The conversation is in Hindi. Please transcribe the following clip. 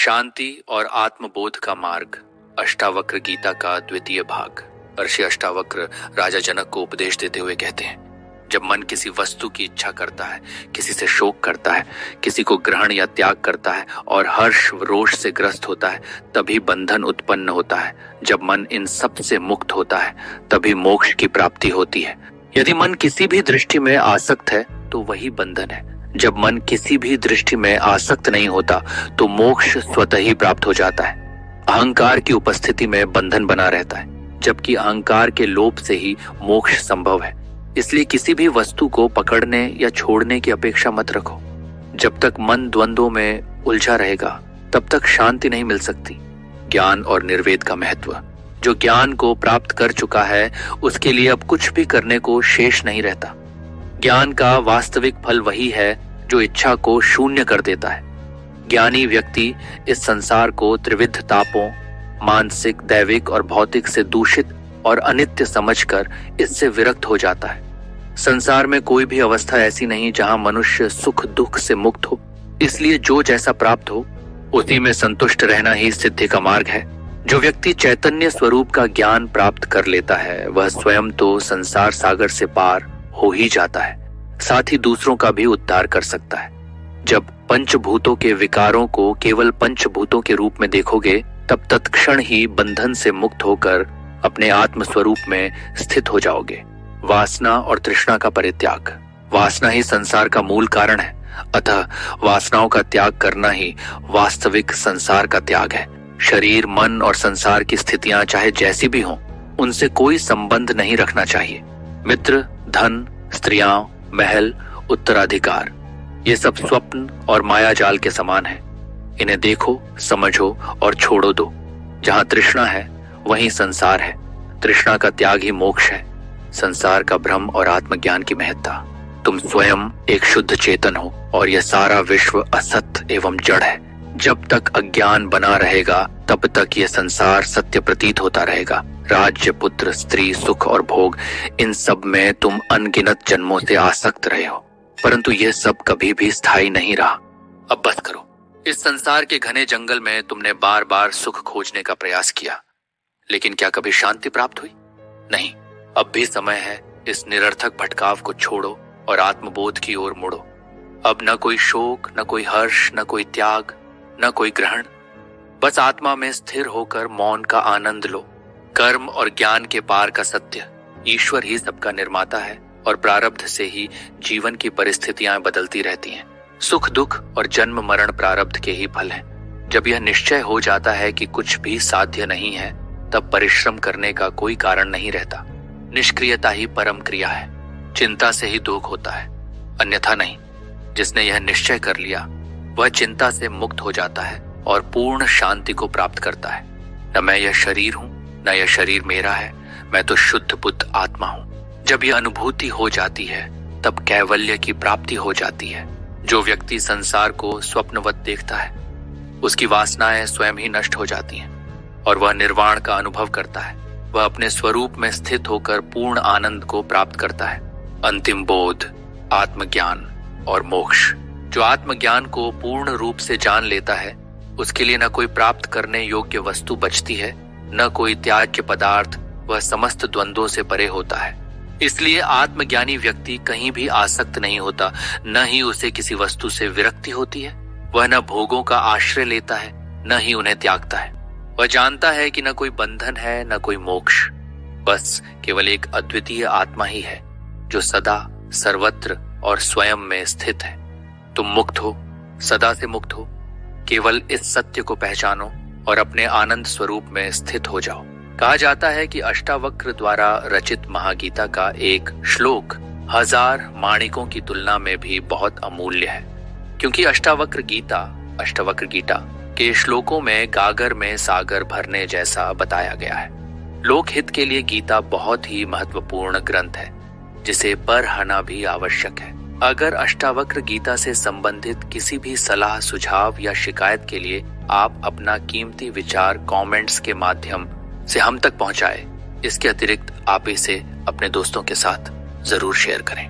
शांति और आत्मबोध का मार्ग, अष्टावक्र गीता का द्वितीय भाग। ऋषि अष्टावक्र राजा जनक को उपदेश देते हुए कहते हैं, जब मन किसी वस्तु की इच्छा करता है, किसी से शोक करता है, किसी को ग्रहण या त्याग करता है और हर्ष रोष से ग्रस्त होता है, तभी बंधन उत्पन्न होता है। जब मन इन सब से मुक्त होता है, तभी मोक्ष की प्राप्ति होती है। यदि मन किसी भी दृष्टि में आसक्त है तो वही बंधन है। जब मन किसी भी दृष्टि में आसक्त नहीं होता तो मोक्ष स्वतः ही प्राप्त हो जाता है। अहंकार की उपस्थिति में बंधन बना रहता है, जबकि अहंकार के लोप से ही मोक्ष संभव है। इसलिए किसी भी वस्तु को पकड़ने या छोड़ने की अपेक्षा मत रखो। जब तक मन द्वंद्वों में उलझा रहेगा तब तक शांति नहीं मिल सकती। ज्ञान और निर्वेद का महत्व। जो ज्ञान को प्राप्त कर चुका है उसके लिए अब कुछ भी करने को शेष नहीं रहता। ज्ञान का वास्तविक फल वही है जो इच्छा को शून्य कर देता है। ज्ञानी व्यक्ति इस संसार को त्रिविध तापों, मानसिक, दैविक और भौतिक से दूषित और अनित्य समझकर इससे विरक्त हो जाता है। संसार में कोई भी अवस्था ऐसी नहीं जहां मनुष्य सुख दुख से मुक्त हो। इसलिए जो जैसा प्राप्त हो उसी में संतुष्ट रहना ही सिद्धि का मार्ग है। जो व्यक्ति चैतन्य स्वरूप का ज्ञान प्राप्त कर लेता है वह स्वयं तो संसार सागर से पार हो ही जाता है, साथ ही दूसरों का भी उद्धार कर सकता है। जब पंचभूतों के विकारों को केवल पंचभूतों के रूप में देखोगे तब तत्क्षण ही बंधन से मुक्त होकर अपने आत्म स्वरूप में स्थित हो जाओगे। वासना और तृष्णा का परित्याग। वासना ही संसार का मूल कारण है, अतः वासनाओं का त्याग करना ही वास्तविक संसार का त्याग है। शरीर, मन और संसार की स्थितियां चाहे जैसी भी हों, उनसे कोई संबंध नहीं रखना चाहिए। मित्र, धन, स्त्रियां, महल, उत्तराधिकार, ये सब स्वप्न और माया जाल के समान है। इन्हें देखो, समझो और छोड़ो दो। जहां तृष्णा है वहीं संसार है। तृष्णा का त्याग ही मोक्ष है। संसार का भ्रम और आत्मज्ञान की महत्ता। तुम स्वयं एक शुद्ध चेतन हो और यह सारा विश्व असत एवं जड़ है। जब तक अज्ञान बना रहेगा तब तक यह संसार सत्य प्रतीत होता रहेगा। राज्य, पुत्र, स्त्री, सुख और भोग, इन सब में तुम अनगिनत जन्मों से आसक्त रहे हो, परंतु यह सब कभी भी स्थायी नहीं रहा। अब बस करो। इस संसार के घने जंगल में तुमने बार बार सुख खोजने का प्रयास किया, लेकिन क्या कभी शांति प्राप्त हुई? नहीं। अब भी समय है। इस निरर्थक भटकाव को छोड़ो और आत्मबोध की ओर मुड़ो। अब न कोई शोक, न कोई हर्ष, न कोई त्याग, न कोई ग्रहण। बस आत्मा में स्थिर होकर मौन का आनंद लो। कर्म और ज्ञान के पार का सत्य, ईश्वर ही सबका निर्माता है और प्रारब्ध से ही जीवन की परिस्थितियां बदलती रहती हैं। सुख दुख और जन्म मरण प्रारब्ध के ही फल हैं। जब यह निश्चय हो जाता है कि कुछ भी साध्य नहीं है, तब परिश्रम करने का कोई कारण नहीं रहता। निष्क्रियता ही परम क्रिया है। चिंता से ही दुख होता है, अन्यथा नहीं। जिसने यह निश्चय कर लिया वह चिंता से मुक्त हो जाता है और पूर्ण शांति को प्राप्त करता है। न मैं यह शरीर हूं, न यह शरीर मेरा है, मैं तो शुद्ध बुद्ध आत्मा हूं। जब यह अनुभूति हो जाती है तब कैवल्य की प्राप्ति हो जाती है। जो व्यक्ति संसार को स्वप्नवत देखता है उसकी वासनाएं स्वयं ही नष्ट हो जाती हैं और वह निर्वाण का अनुभव करता है। वह अपने स्वरूप में स्थित होकर पूर्ण आनंद को प्राप्त करता है। अंतिम बोध, आत्मज्ञान और मोक्ष। जो आत्मज्ञान को पूर्ण रूप से जान लेता है उसके लिए न कोई प्राप्त करने योग्य वस्तु बचती है, न कोई त्याज्य पदार्थ। वह समस्त द्वंद्वों से परे होता है। इसलिए आत्मज्ञानी व्यक्ति कहीं भी आसक्त नहीं होता, न ही उसे किसी वस्तु से विरक्ति होती है। वह न भोगों का आश्रय लेता है, न ही उन्हें त्यागता है। वह जानता है कि न कोई बंधन है, न कोई मोक्ष। बस केवल एक अद्वितीय आत्मा ही है जो सदा, सर्वत्र और स्वयं में स्थित है। तुम मुक्त हो, सदा से मुक्त हो। केवल इस सत्य को पहचानो और अपने आनंद स्वरूप में स्थित हो जाओ। कहा जाता है कि अष्टावक्र द्वारा रचित महागीता का एक श्लोक 1000 माणिकों की तुलना में भी बहुत अमूल्य है, क्योंकि अष्टावक्र गीता के श्लोकों में गागर में सागर भरने जैसा बताया गया है। लोकहित के लिए गीता बहुत ही महत्वपूर्ण ग्रंथ है, जिसे पढ़ना भी आवश्यक है। अगर अष्टावक्र गीता से संबंधित किसी भी सलाह, सुझाव या शिकायत के लिए आप अपना कीमती विचार कमेंट्स के माध्यम से हम तक पहुंचाएं। इसके अतिरिक्त आप इसे अपने दोस्तों के साथ जरूर शेयर करें।